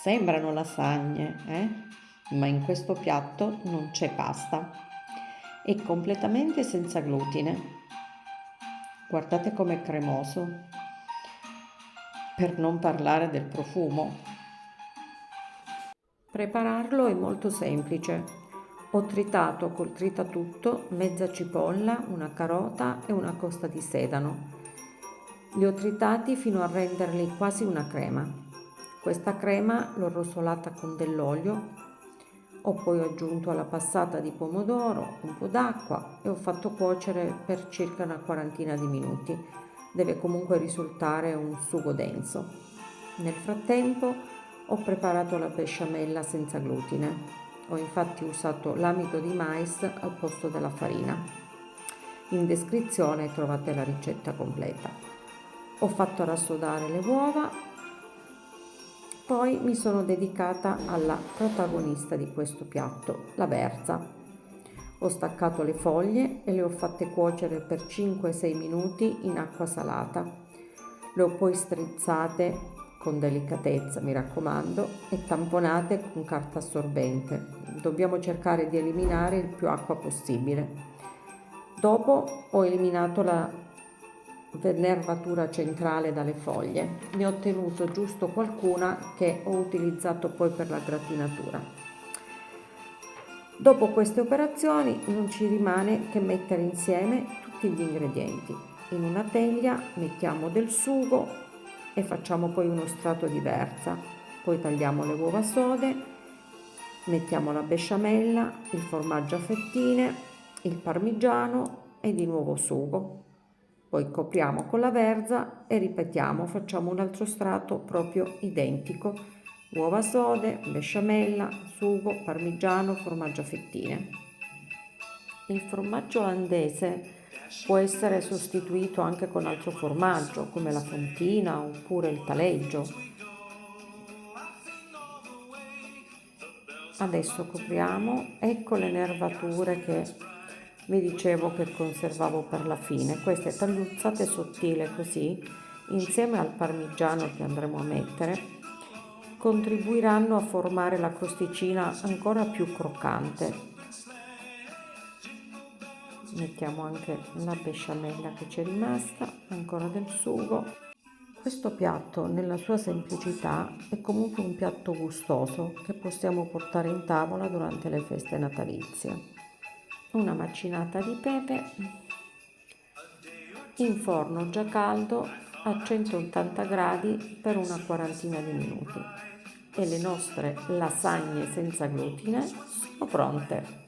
Sembrano lasagne, Ma in questo piatto non c'è pasta. È completamente senza glutine. Guardate com'è cremoso. Per non parlare del profumo. Prepararlo è molto semplice. Ho tritato col tritatutto mezza cipolla, una carota e una costa di sedano. Li ho tritati fino a renderli quasi una crema. Questa crema l'ho rosolata con dell'olio, ho poi aggiunto alla passata di pomodoro un po' d'acqua e ho fatto cuocere per circa una quarantina di minuti. Deve comunque risultare un sugo denso. Nel frattempo ho preparato la besciamella senza glutine. Ho infatti usato l'amido di mais al posto della farina. In descrizione trovate la ricetta completa. Ho fatto rassodare le uova, poi mi sono dedicata alla protagonista di questo piatto, la verza. Ho staccato le foglie e le ho fatte cuocere per 5-6 minuti in acqua salata. Le ho poi strizzate con delicatezza, mi raccomando, e tamponate con carta assorbente. Dobbiamo cercare di eliminare il più acqua possibile. Dopo ho eliminato la nervatura centrale dalle foglie. Ne ho tenuto giusto qualcuna che ho utilizzato poi per la gratinatura. Dopo queste operazioni non ci rimane che mettere insieme tutti gli ingredienti. In una teglia mettiamo del sugo e facciamo poi uno strato di verza. Poi tagliamo le uova sode, mettiamo la besciamella, il formaggio a fettine, il parmigiano e di nuovo sugo. Poi copriamo con la verza e ripetiamo, facciamo un altro strato proprio identico. Uova sode, besciamella, sugo, parmigiano, formaggio a fettine. Il formaggio olandese può essere sostituito anche con altro formaggio, come la fontina oppure il taleggio. Adesso copriamo, ecco le nervature che vi dicevo che conservavo per la fine. Queste tagliuzzate sottile così, insieme al parmigiano che andremo a mettere, contribuiranno a formare la crosticina ancora più croccante. Mettiamo anche la besciamella che c'è rimasta, ancora del sugo. Questo piatto, nella sua semplicità, è comunque un piatto gustoso che possiamo portare in tavola durante le feste natalizie. Una macinata di pepe in forno già caldo a 180 gradi per una quarantina di minuti e le nostre lasagne senza glutine sono pronte.